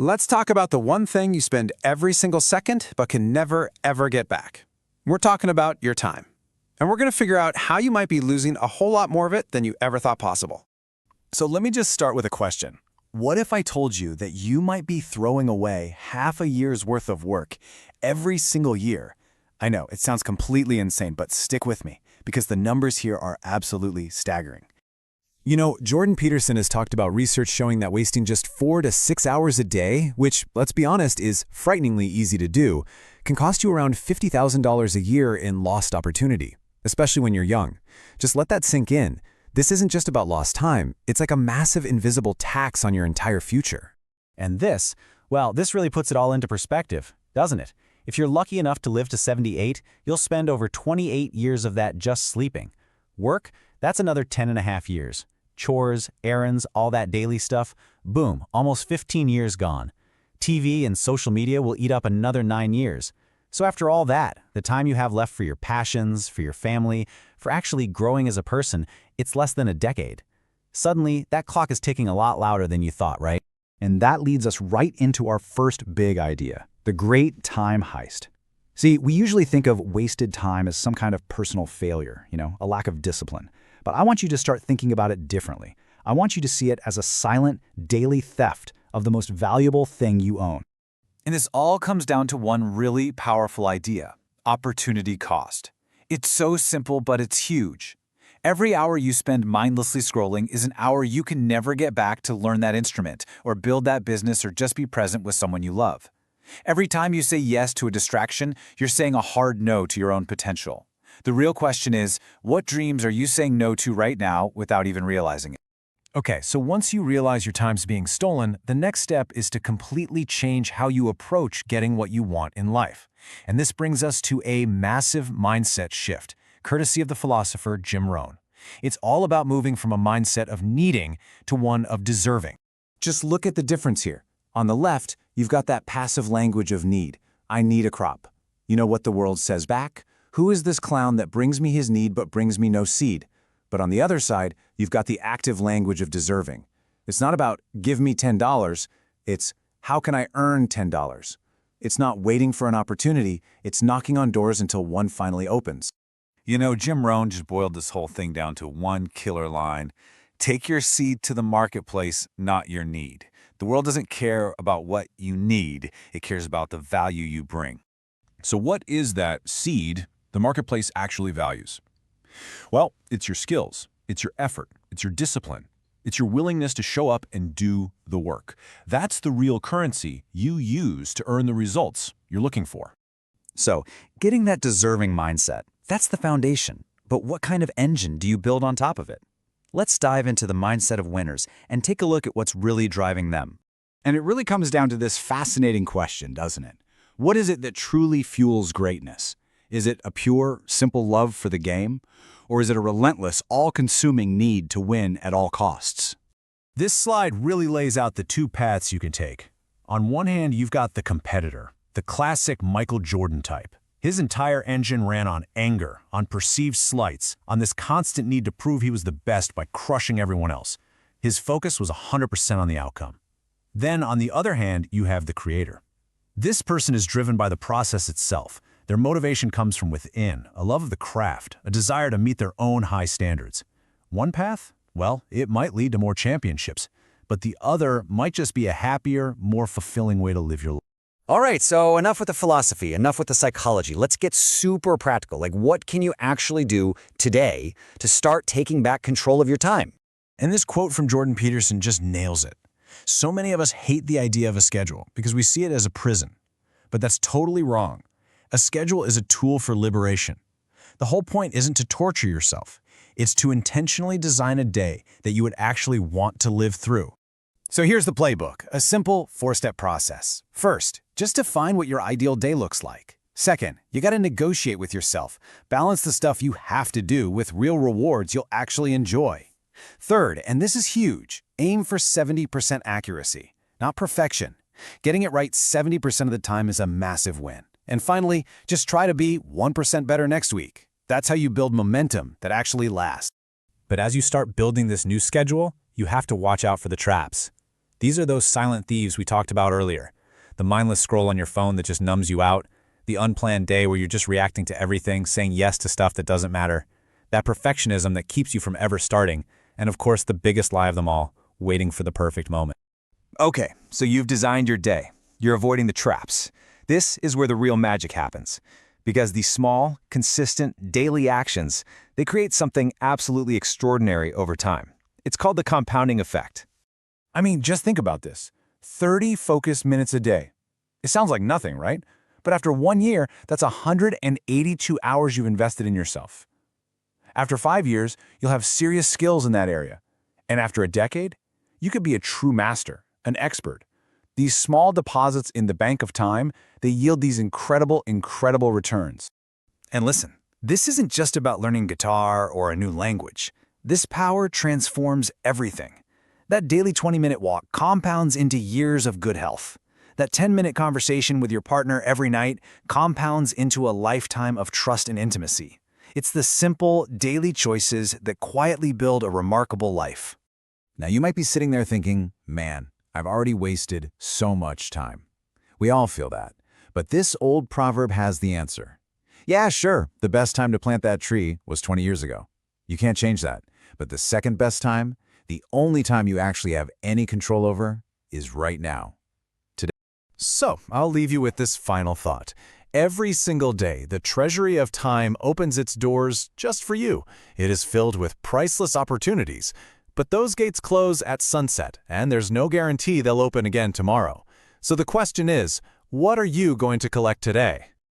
Let's talk about the one thing you spend every single second but can never, ever get back. We're talking about your time. And we're going to figure out how you might be losing a whole lot more of it than you ever thought possible. So let me just start with a question. What if I told you that you might be throwing away half a year's worth of work every single year? I know, it sounds completely insane, but stick with me, because the numbers here are absolutely staggering. You know, Jordan Peterson has talked about research showing that wasting just 4 to 6 hours a day, which, let's be honest, is frighteningly easy to do, can cost you around $50,000 a year in lost opportunity, especially when you're young. Just let that sink in. This isn't just about lost time. It's like a massive invisible tax on your entire future. And this, well, this really puts it all into perspective, doesn't it? If you're lucky enough to live to 78, you'll spend over 28 years of that just sleeping. Work, that's another 10.5 years. Chores, errands, all that daily stuff, boom, almost 15 years gone. TV and social media will eat up another 9 years. So after all that, the time you have left for your passions, for your family, for actually growing as a person, it's less than a decade. Suddenly, that clock is ticking a lot louder than you thought, right? And that leads us right into our first big idea, the great time heist. See, we usually think of wasted time as some kind of personal failure, a lack of discipline. But I want you to start thinking about it differently. I want you to see it as a silent, daily theft of the most valuable thing you own. And this all comes down to one really powerful idea: opportunity cost. It's so simple, but it's huge. Every hour you spend mindlessly scrolling is an hour you can never get back to learn that instrument, or build that business, or just be present with someone you love. Every time you say yes to a distraction, you're saying a hard no to your own potential. The real question is, what dreams are you saying no to right now without even realizing it? Okay, so once you realize your time's being stolen, the next step is to completely change how you approach getting what you want in life. And this brings us to a massive mindset shift, courtesy of the philosopher Jim Rohn. It's all about moving from a mindset of needing to one of deserving. Just look at the difference here. On the left, you've got that passive language of need. I need a crop. You know what the world says back? Who is this clown that brings me his need but brings me no seed? But on the other side, you've got the active language of deserving. It's not about give me $10, it's how can I earn $10? It's not waiting for an opportunity, it's knocking on doors until one finally opens. You know, Jim Rohn just boiled this whole thing down to one killer line: take your seed to the marketplace, not your need. The world doesn't care about what you need, it cares about the value you bring. So what is that seed the marketplace actually values? Well, it's your skills, it's your effort, it's your discipline, it's your willingness to show up and do the work. That's the real currency you use to earn the results you're looking for. So, getting that deserving mindset, that's the foundation. But what kind of engine do you build on top of it? Let's dive into the mindset of winners and take a look at what's really driving them. And it really comes down to this fascinating question, doesn't it? What is it that truly fuels greatness? Is it a pure, simple love for the game? Or is it a relentless, all-consuming need to win at all costs? This slide really lays out the two paths you can take. On one hand, you've got the competitor, the classic Michael Jordan type. His entire engine ran on anger, on perceived slights, on this constant need to prove he was the best by crushing everyone else. His focus was 100% on the outcome. Then, on the other hand, you have the creator. This person is driven by the process itself. Their motivation comes from within, a love of the craft, a desire to meet their own high standards. One path? Well, it might lead to more championships, but the other might just be a happier, more fulfilling way to live your life. All right, so enough with the philosophy, enough with the psychology. Let's get super practical. Like, what can you actually do today to start taking back control of your time? And this quote from Jordan Peterson just nails it. So many of us hate the idea of a schedule because we see it as a prison. But that's totally wrong. A schedule is a tool for liberation. The whole point isn't to torture yourself. It's to intentionally design a day that you would actually want to live through. So here's the playbook, a simple 4-step process. First, just define what your ideal day looks like. Second, you gotta negotiate with yourself. Balance the stuff you have to do with real rewards you'll actually enjoy. Third, and this is huge, aim for 70% accuracy, not perfection. Getting it right 70% of the time is a massive win. And finally, just try to be 1% better next week. That's how you build momentum that actually lasts. But as you start building this new schedule, you have to watch out for the traps. These are those silent thieves we talked about earlier. The mindless scroll on your phone that just numbs you out. The unplanned day where you're just reacting to everything, saying yes to stuff that doesn't matter. That perfectionism that keeps you from ever starting. And of course, the biggest lie of them all, waiting for the perfect moment. Okay, so you've designed your day. You're avoiding the traps. This is where the real magic happens. Because these small, consistent, daily actions, they create something absolutely extraordinary over time. It's called the compounding effect. I mean, just think about this. 30 focused minutes a day. It sounds like nothing, right? But after 1 year, that's 182 hours you've invested in yourself. After 5 years, you'll have serious skills in that area. And after a decade, you could be a true master, an expert. These small deposits in the bank of time, they yield these incredible returns. And listen, this isn't just about learning guitar or a new language. This power transforms everything. That daily 20-minute walk compounds into years of good health. That 10-minute conversation with your partner every night compounds into a lifetime of trust and intimacy. It's the simple, daily choices that quietly build a remarkable life. Now you might be sitting there thinking, man, I've already wasted so much time. We all feel that. But this old proverb has the answer. Yeah, sure, the best time to plant that tree was 20 years ago. You can't change that. But the second best time, the only time you actually have any control over, is right now. So, I'll leave you with this final thought. Every single day, the treasury of time opens its doors just for you. It is filled with priceless opportunities. But those gates close at sunset, and there's no guarantee they'll open again tomorrow. So the question is, what are you going to collect today?